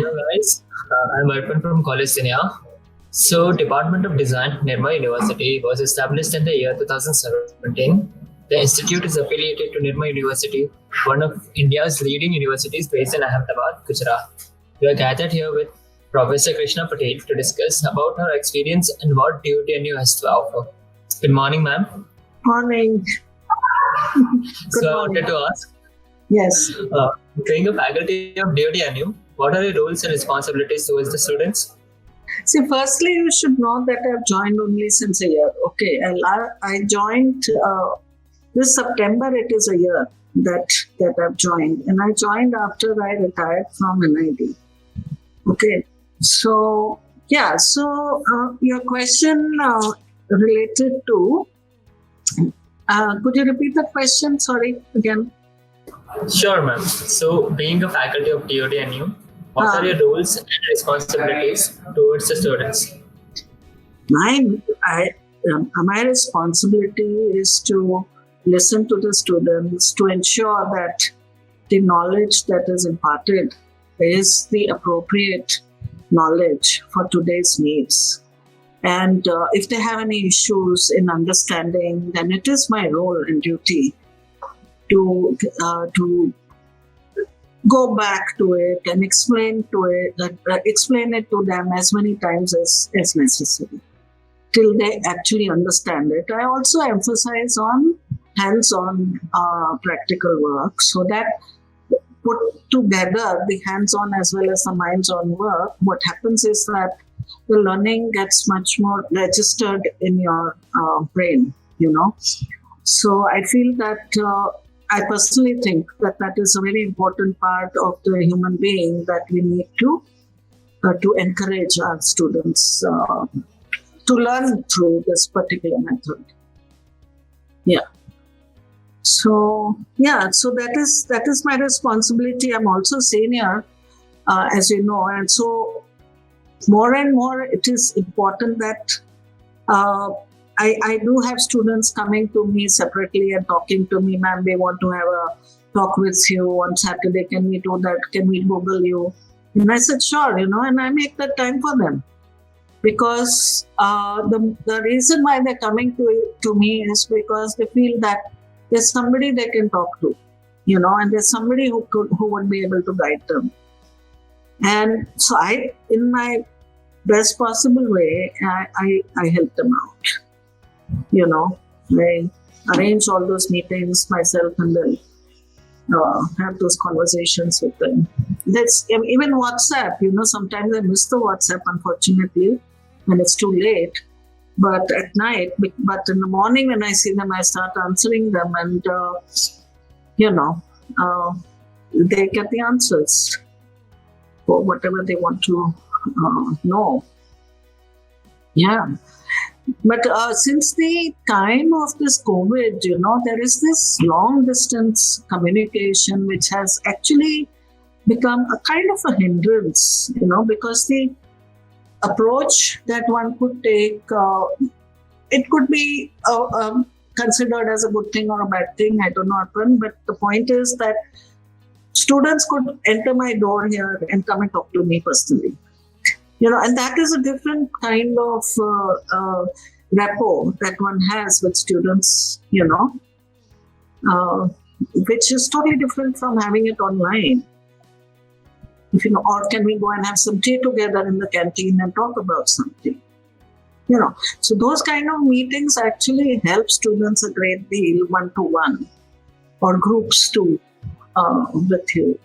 Hello guys, I'm Arpan from Collegedunia. So, Department of Design, Nirma University was established in the year 2017. The institute is affiliated to Nirma University, one of India's leading universities based in Ahmedabad, Gujarat. We are gathered here with Professor Krishna Patel to discuss about her experience and what DOTNU has to offer. Good morning, ma'am. Morning. So, I wanted to ask, Yes. being a faculty of DOTNU, what are your roles and responsibilities towards the students? See, firstly, you should know that I've joined only since a year. Okay. I joined this September, it is a year that I've joined. And I joined after I retired from NID. Okay. So, yeah. So, your question related to, could you repeat the question? Sorry, again. Sure, ma'am. So, being a faculty of DOTNU, what are your roles and responsibilities towards the students? My responsibility is to listen to the students, to ensure that the knowledge that is imparted is the appropriate knowledge for today's needs. And if they have any issues in understanding, then it is my role and duty to go back to it and explain it to them as many times as necessary till they actually understand it. I also emphasize on hands-on practical work, so that put together the hands-on as well as the minds-on work, what happens is that the learning gets much more registered in your brain, So I feel that I personally think that is a very important part of the human being that we need to encourage our students to learn through this particular method. Yeah. So that is my responsibility. I'm also senior, as you know, and so more and more it is important that I do have students coming to me separately and talking to me, ma'am, they want to have a talk with you on Saturday. Can we do that? Can we Google you? And I said, sure, and I make that time for them. Because the reason why they're coming to me is because they feel that there's somebody they can talk to, and there's somebody who would be able to guide them. And so in my best possible way, I help them out. I arrange all those meetings myself and then have those conversations with them. That's even WhatsApp, sometimes I miss the WhatsApp, unfortunately, when it's too late. But at night, but in the morning when I see them, I start answering them and, they get the answers for whatever they want to know. Yeah. But since the time of this COVID, there is this long distance communication which has actually become a kind of a hindrance, because the approach that one could take, it could be considered as a good thing or a bad thing, I don't know, but the point is that students could enter my door here and come and talk to me personally. And that is a different kind of rapport that one has with students, which is totally different from having it online. Or can we go and have some tea together in the canteen and talk about something? So those kind of meetings actually help students a great deal, one-to-one, or groups too, with you,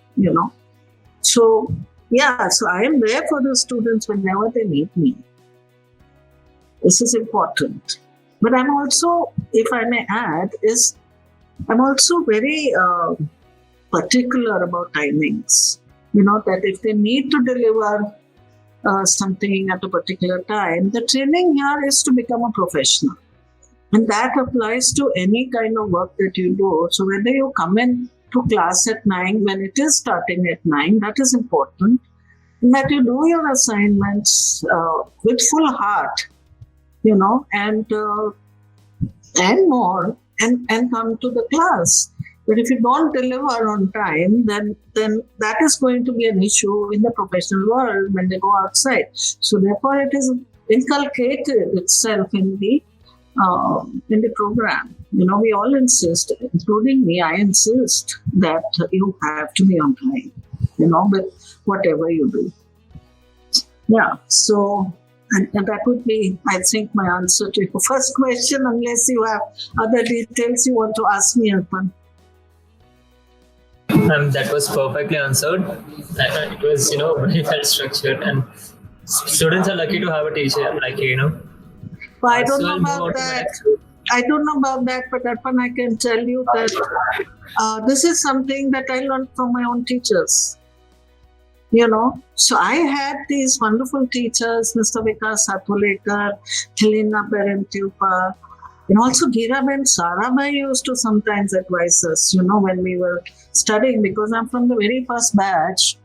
So, so I am there for the students whenever they need me. This is important. But I'm also, if I may add, I'm also very particular about timings. That if they need to deliver something at a particular time, the training here is to become a professional. And that applies to any kind of work that you do. So whether you come in to class at 9, when it is starting at 9, that is important. And that you do your assignments with full heart, and more, and come to the class. But if you don't deliver on time, then that is going to be an issue in the professional world when they go outside. So therefore, it is inculcated itself in the program. We all insist, including me. I insist that you have to be on time. With whatever you do. Yeah. So. And that would be, I think, my answer to your first question, unless you have other details you want to ask me, Arpan. That was perfectly answered. It was, very well structured, and students are lucky to have a teacher like you. Well, I don't know about that. I don't know about that, but Arpan, I can tell you that this is something that I learned from my own teachers. So I had these wonderful teachers, Mr. Vikas Satulekar, Helena Parentupa, and also Giraben Sarabai used to sometimes advise us, when we were studying, because I'm from the very first batch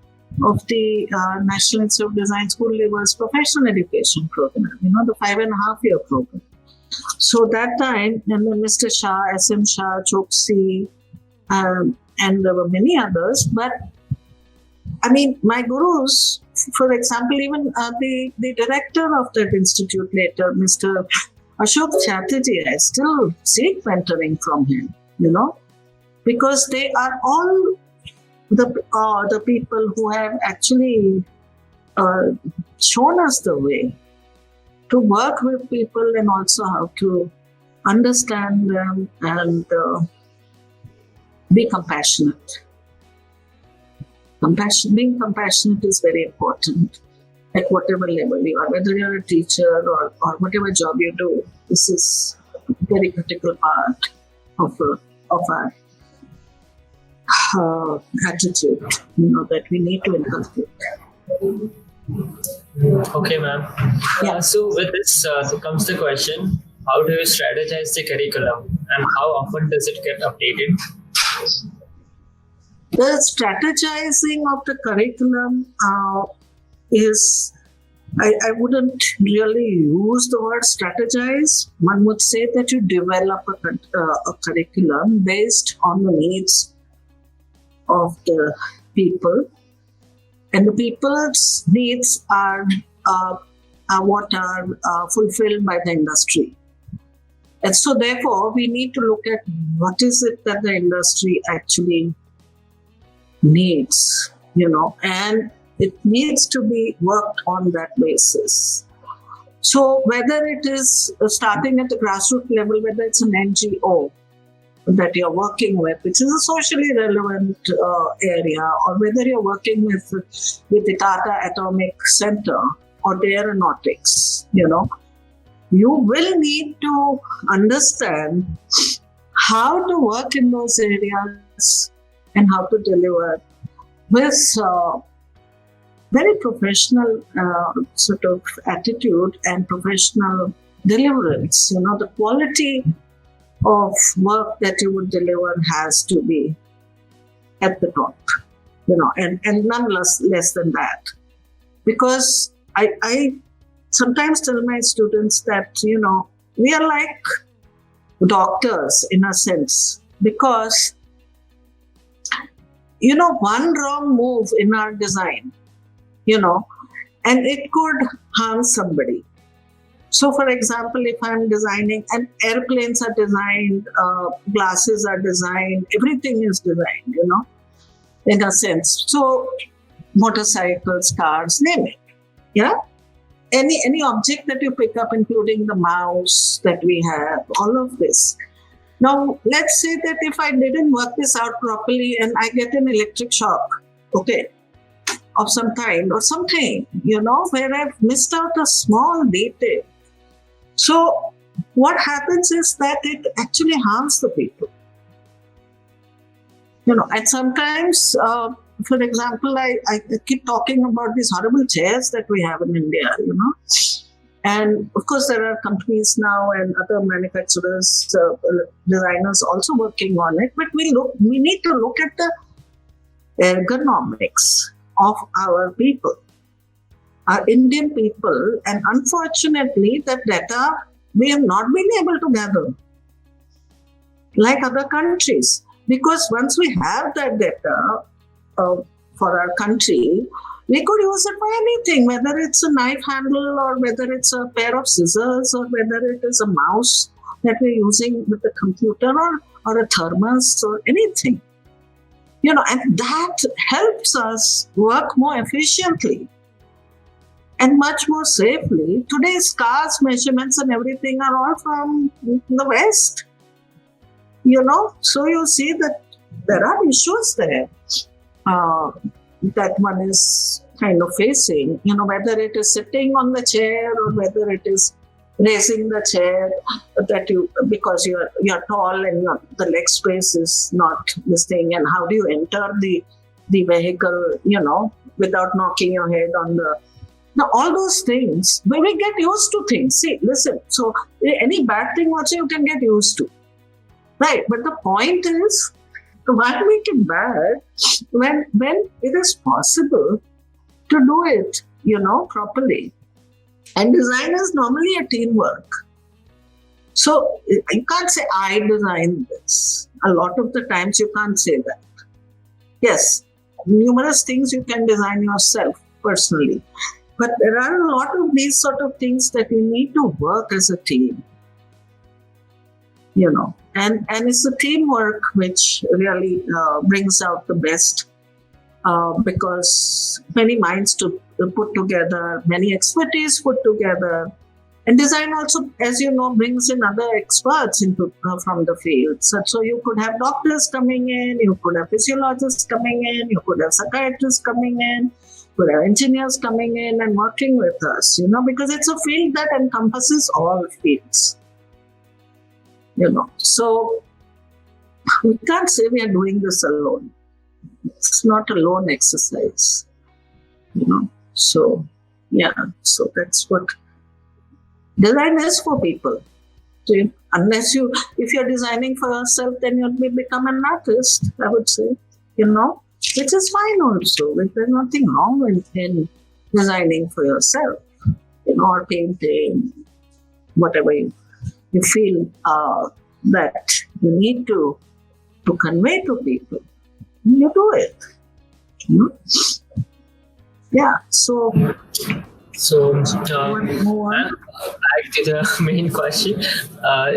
of the National Institute of Design School Leavers Professional Education Program, the 5.5-year program. So that time, and then Mr. Shah, SM Shah, Choksi, and there were many others, but I mean, my gurus, for example, even the director of that institute later, Mr. Ashok Chatterjee, I still seek mentoring from him, because they are all the people who have actually shown us the way to work with people and also how to understand them and be compassionate. Being compassionate is very important at whatever level you are, whether you're a teacher or whatever job you do. This is a very critical part of our attitude, that we need to inculcate. Okay, ma'am. Yeah. So with this comes the question: how do you strategize the curriculum, and how often does it get updated? The strategizing of the curriculum is, I wouldn't really use the word strategize. One would say that you develop a curriculum based on the needs of the people. And the people's needs are what are fulfilled by the industry. And so therefore, we need to look at what is it that the industry actually needs, and it needs to be worked on that basis. So whether it is starting at the grassroots level, whether it's an NGO that you're working with, which is a socially relevant area, or whether you're working with the Tata Atomic Center or the aeronautics, you will need to understand how to work in those areas and how to deliver with very professional sort of attitude and professional deliverance. The quality of work that you would deliver has to be at the top, and none less than that. Because I sometimes tell my students that, we are like doctors in a sense, because one wrong move in our design, and it could harm somebody. So, for example, if I'm designing, and airplanes are designed, glasses are designed, everything is designed, in a sense. So, motorcycles, cars, name it. Yeah? Any object that you pick up, including the mouse that we have, all of this. Now, let's say that if I didn't work this out properly and I get an electric shock, of some kind or something, where I've missed out a small detail. So what happens is that it actually harms the people. And sometimes, for example, I keep talking about these horrible chairs that we have in India, And of course, there are companies now and other manufacturers, designers also working on it. But we need to look at the ergonomics of our people, our Indian people. And unfortunately, that data we have not been able to gather like other countries. Because once we have that data for our country, we could use it for anything, whether it's a knife handle or whether it's a pair of scissors or whether it is a mouse that we're using with the computer or a thermos or anything. And that helps us work more efficiently and much more safely. Today's cars, measurements and everything are all from the West. So you see that there are issues there that one is kind of facing, whether it is sitting on the chair or whether it is raising the chair because you're tall and the leg space is not this thing, and how do you enter the vehicle, without knocking your head on the. Now, all those things, when we get used to things, see, listen, so any bad thing also you can get used to. Right, but the point is, why make it bad when it is possible to do it, properly? And design is normally a teamwork. So you can't say, I designed this. A lot of the times you can't say that. Yes, numerous things you can design yourself personally. But there are a lot of these sort of things that you need to work as a team. And it's the teamwork which really brings out the best because many minds to put together, many expertise put together. And design also, as you know, brings in other experts into from the field. So you could have doctors coming in, you could have physiologists coming in, you could have psychiatrists coming in, you could have engineers coming in and working with us, because it's a field that encompasses all fields. So we can't say we are doing this alone. It's not a lone exercise, So, so that's what design is for people. So if you're designing for yourself, then you'll become an artist, I would say, which is fine also. There's nothing wrong in designing for yourself, or painting, whatever you feel that you need to convey to people. You do it. Yeah. So back to the main question.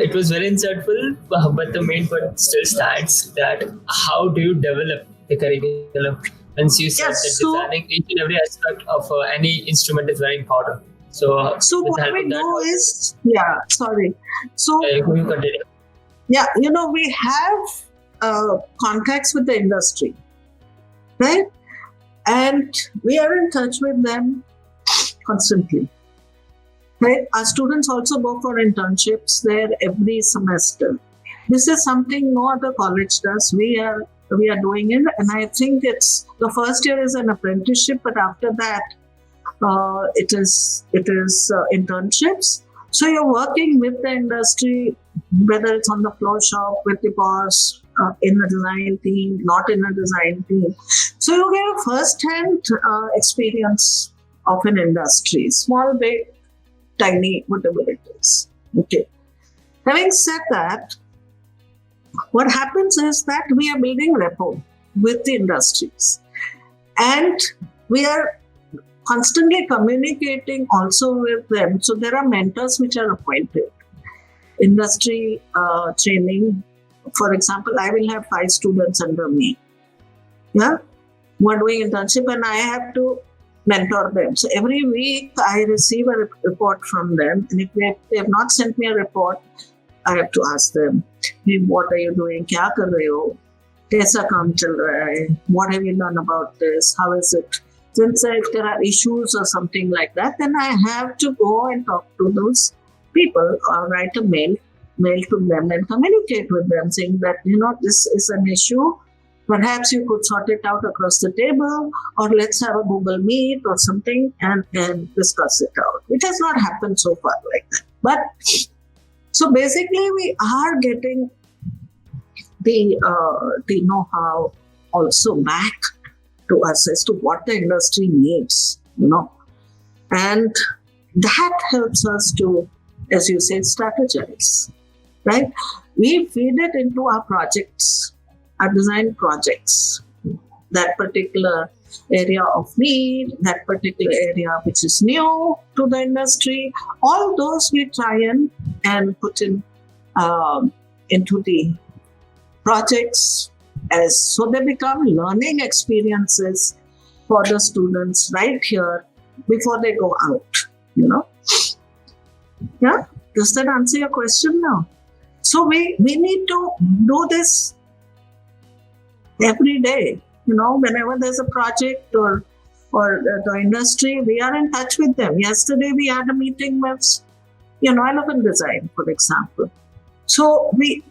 It was very insightful, but the main point still stands, that how do you develop the curriculum? Once you said that designing each and every aspect of any instrument is very important. So what we do is, So you continue. Yeah, we have contacts with the industry, right? And we are in touch with them constantly, right? Our students also go for internships there every semester. This is something no other college does. We are doing it, and I think it's the first year is an apprenticeship, but after that, it is internships. So you're working with the industry, whether it's on the floor shop, with the boss, in a design team, not in a design team. So you get a first-hand experience of an industry, small, big, tiny, whatever it is. Okay. Having said that, what happens is that we are building rapport with the industries, and we are constantly communicating also with them. So there are mentors which are appointed. Industry training, for example, I will have 5 students under me, who are doing internship, and I have to mentor them. So every week I receive a report from them, and if they have not sent me a report, I have to ask them, hey, what are you doing? Kya kar rahe ho? Kaisa kaam chal raha hai? What have you done about this? How is it? Since if there are issues or something like that, then I have to go and talk to those people or write a mail to them and communicate with them, saying that, this is an issue. Perhaps you could sort it out across the table, or let's have a Google Meet or something and discuss it out, which has not happened so far like that. But so basically, we are getting the know-how also back to us as to what the industry needs, and that helps us to, as you say, strategize, right? We feed it into our projects, design projects, that particular area of need, that particular area which is new to the industry. All those we try and put in into the projects, as so they become learning experiences for the students right here before they go out. Yeah, does that answer your question now? So we need to do this every day. Whenever there's a project or the industry, we are in touch with them. Yesterday we had a meeting with elephant design, for example. So we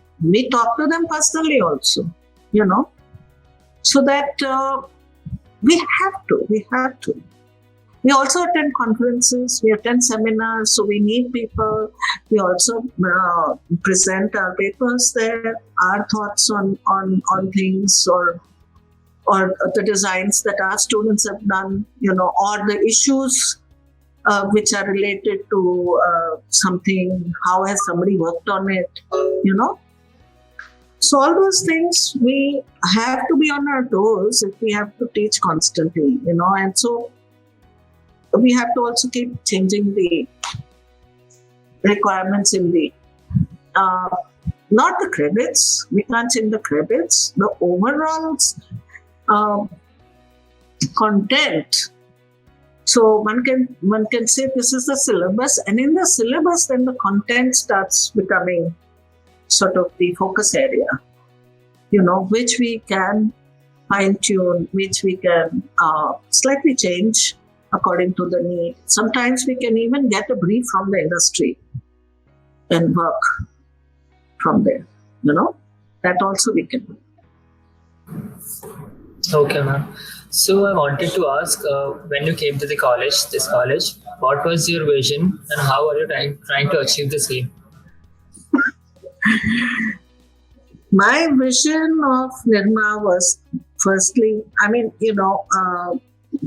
talk to them personally also, so that we have to. We also attend conferences, we attend seminars, so we meet people. We also present our papers there, our thoughts on things, or the designs that our students have done, or the issues which are related to something, how has somebody worked on it, So all those things, we have to be on our toes if we have to teach constantly, and so we have to also keep changing the requirements in the, not the credits, we can't change the credits, the overall content. So one can say this is the syllabus, and in the syllabus then the content starts becoming sort of the focus area, which we can fine tune, which we can slightly change according to the need. Sometimes we can even get a brief from the industry and work from there, that also we can do. Okay, ma'am. So I wanted to ask, when you came to this college, what was your vision and how are you trying to achieve the same? My vision of Nirma was, firstly,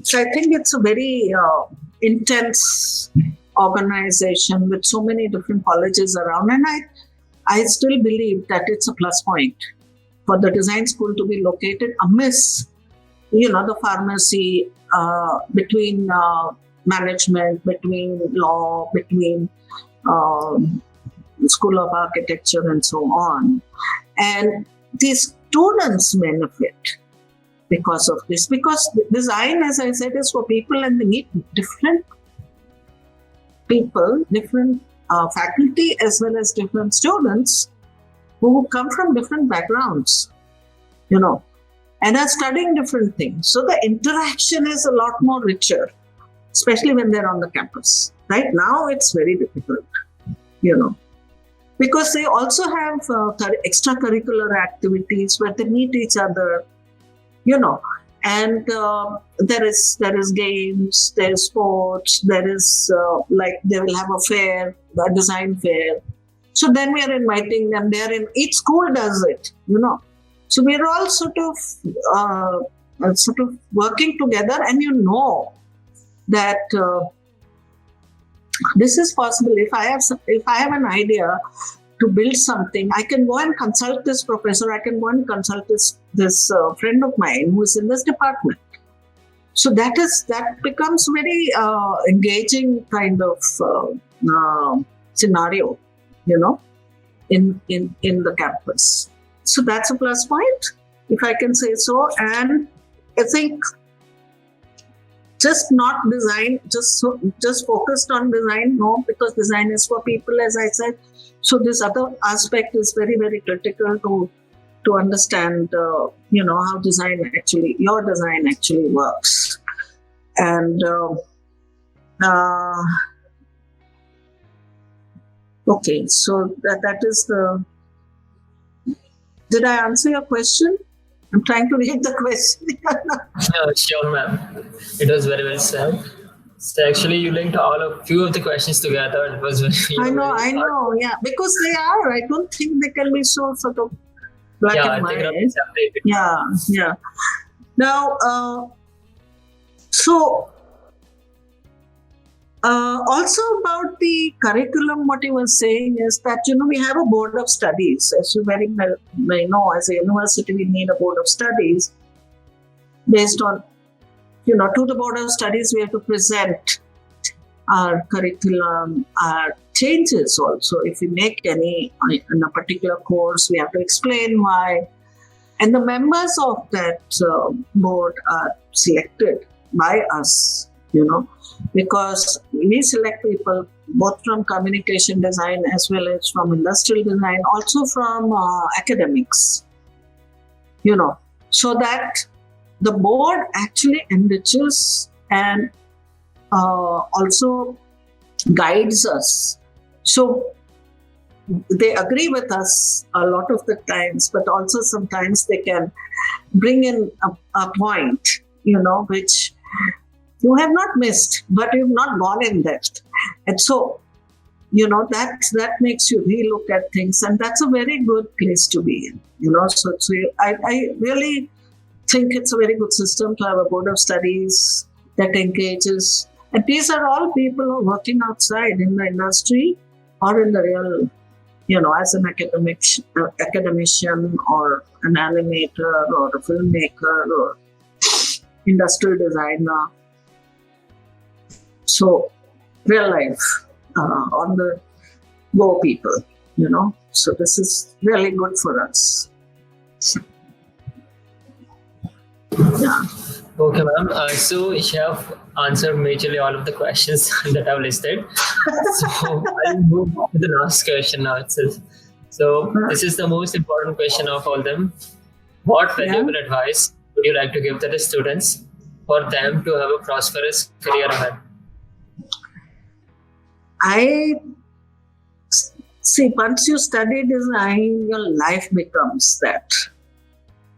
so I think it's a very intense organization with so many different colleges around, and I still believe that it's a plus point for the design school to be located amidst, the pharmacy, between management, between law, between School of Architecture and so on. And these students benefit because of this. Because design, as I said, is for people, and they meet different people, different faculty, as well as different students who come from different backgrounds, and are studying different things. So the interaction is a lot more richer, especially when they're on the campus. Right now, it's very difficult, because they also have extracurricular activities where they meet each other, and there is games, there is sports, there is they will have a fair, a design fair. So then we are inviting them. Each school does it, So we are all sort of working together, and that this is possible. If I have an idea to build something, I can go and consult this professor. I can go and consult this friend of mine who is in this department. So that becomes very engaging kind of scenario, in the campus. So that's a plus point, if I can say so. And I think just not design, just focused on design, no, because design is for people, as I said. So this other aspect is very, very critical to understand, how your design actually works. And okay, so that is the. Did I answer your question? I'm trying to read the question. Sure, ma'am. It was very well said. So actually, you linked a few of the questions together. It was very. I know, yeah, because they are. I don't think they can be so sort of black and white. Yeah. Now, so Also about the curriculum, what he was saying is that, we have a board of studies. As you very well may know, as a university, we need a board of studies based on, to the board of studies, we have to present our curriculum, our changes also. If we make any in a particular course, we have to explain why. And the members of that board are selected by us, because we select people both from communication design as well as from industrial design, also from academics, so that the board actually enriches and also guides us. So they agree with us a lot of the times, but also sometimes they can bring in a point, which you have not missed, but you've not gone in depth. And so, that makes you relook at things, and that's a very good place to be in. So I really think it's a very good system to have a board of studies that engages. And these are all people who are working outside in the industry or in the real, as an academician or an animator or a filmmaker or industrial designer. So, real life, on the go people, So this is really good for us. Yeah. Okay, ma'am. So you have answered majorly all of the questions that I've listed. So I'll move to the last question now itself. So this is the most important question of all them. What valuable advice would you like to give to the students for them to have a prosperous career ahead? I see, once you study design, your life becomes that.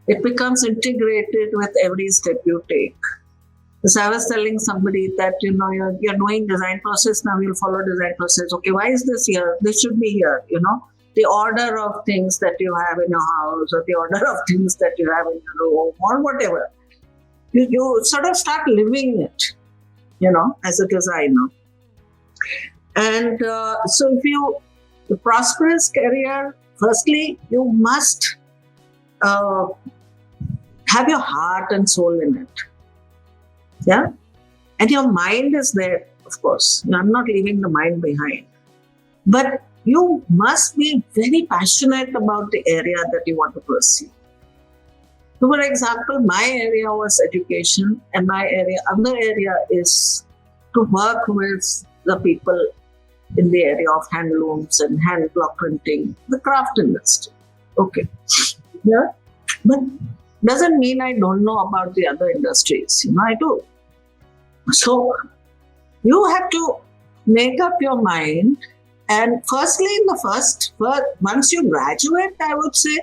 It becomes integrated with every step you take. As I was telling somebody that, you're doing design process, now you'll follow design process. Okay, why is this here? This should be here, The order of things that you have in your house or the order of things that you have in your home or whatever. You sort of start living it, as a designer. And so if a prosperous career, firstly, you must have your heart and soul in it. Yeah? And your mind is there, of course. I'm not leaving the mind behind. But you must be very passionate about the area that you want to pursue. So, for example, my area was education, and other area is to work with the people in the area of handlooms and hand block printing, the craft industry. Okay. Yeah. But doesn't mean I don't know about the other industries. I do. So you have to make up your mind. And firstly, once you graduate, I would say,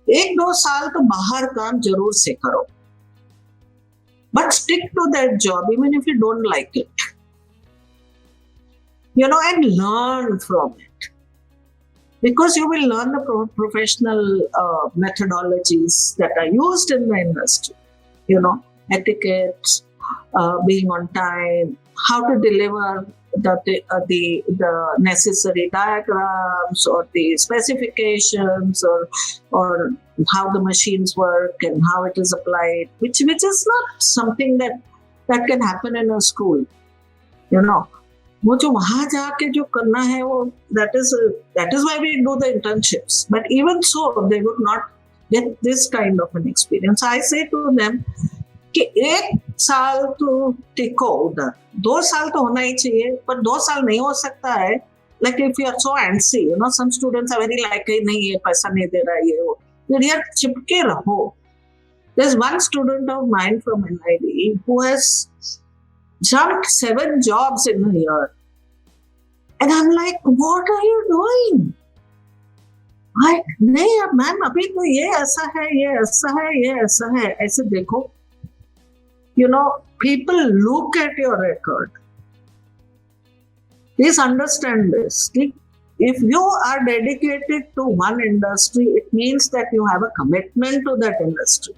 1-2 साल तो बाहर काम जरूर से करो. But stick to that job, even if you don't like it. And learn from it. Because you will learn the professional methodologies that are used in the industry. Etiquette, being on time, how to deliver the necessary diagrams or the specifications or how the machines work and how it is applied, which is not something that can happen in a school. वो जो वहां जाके जो करना है वो that is why we do the internships. But even so, they would not get this kind of an experience. I say to them कि 1 साल तो टिको उधर, 2 साल तो होना ही चाहिए, पर 2 साल नहीं हो सकता है. Like if you are so antsy, some students are very like, नहीं ये पैसा नहीं दे रहा है ये वो. यार चिपके रहो. There's one student of mine from NID who has jumped 7 jobs in a year. And I'm like, what are you doing? नहीं मैम अभी तो ये ऐसा है, ये ऐसा है, ये ऐसा है. ऐसे देखो. People look at your record. Please understand this. If you are dedicated to one industry, it means that you have a commitment to that industry.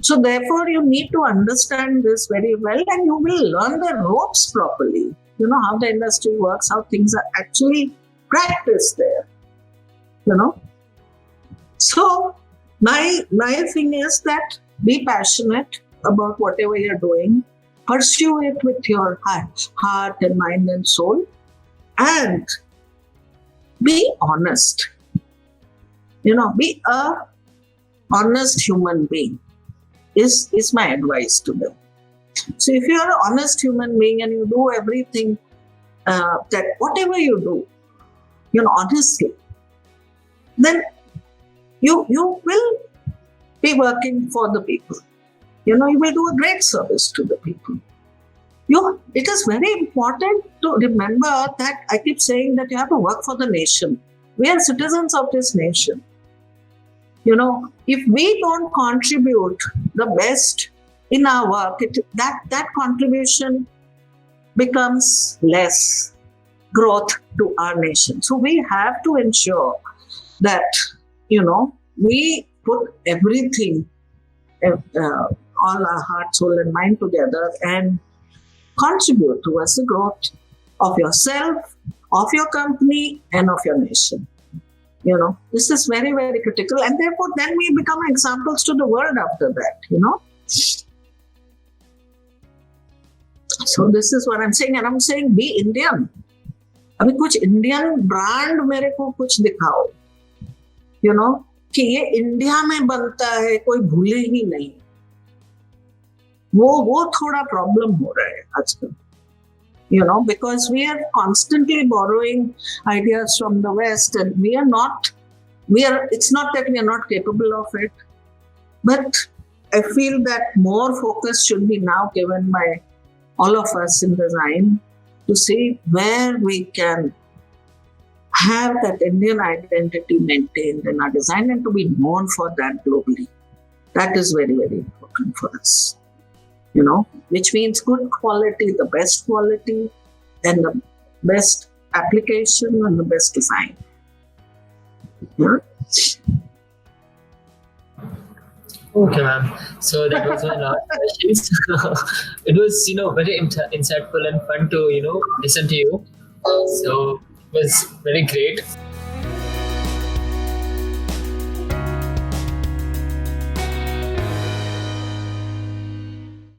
So therefore, you need to understand this very well, and you will learn the ropes properly. You know how the industry works, how things are actually practiced there. You know. So my thing is that be passionate about whatever you're doing, pursue it with your heart and mind and soul, and be honest. You know, be a honest human being is my advice to them. So if you are an honest human being and you do everything that whatever you do, you know, honestly, then you will be working for the people. You know, you will do a great service to the people. It is very important to remember that I keep saying that you have to work for the nation. We are citizens of this nation. You know, if we don't contribute the best in our work, that contribution becomes less growth to our nation. So we have to ensure that, you know, we put everything, all our heart, soul, and mind together and contribute towards the growth of yourself, of your company, and of your nation. You know, this is very, very critical, and therefore then we become examples to the world after that, you know. So this is what I'm saying, and I'm saying be Indian. अभी कुछ Indian brand मेरे को कुछ दिखाओ, you know, कि ये India में बनता है, कोई भूले ही नहीं. वो थोड़ा प्रॉब्लम हो रहा है आजकल. You know, because we are constantly borrowing ideas from the West, and it's not that we are not capable of it, but I feel that more focus should be now given by all of us in design to see where we can have that Indian identity maintained in our design and to be known for that globally. That is very, very important for us. You know, which means good quality, the best quality, and the best application and the best design. Yeah. Okay, ma'am. So that was my last question. It was, you know, very insightful and fun to, you know, listen to you. So it was very great.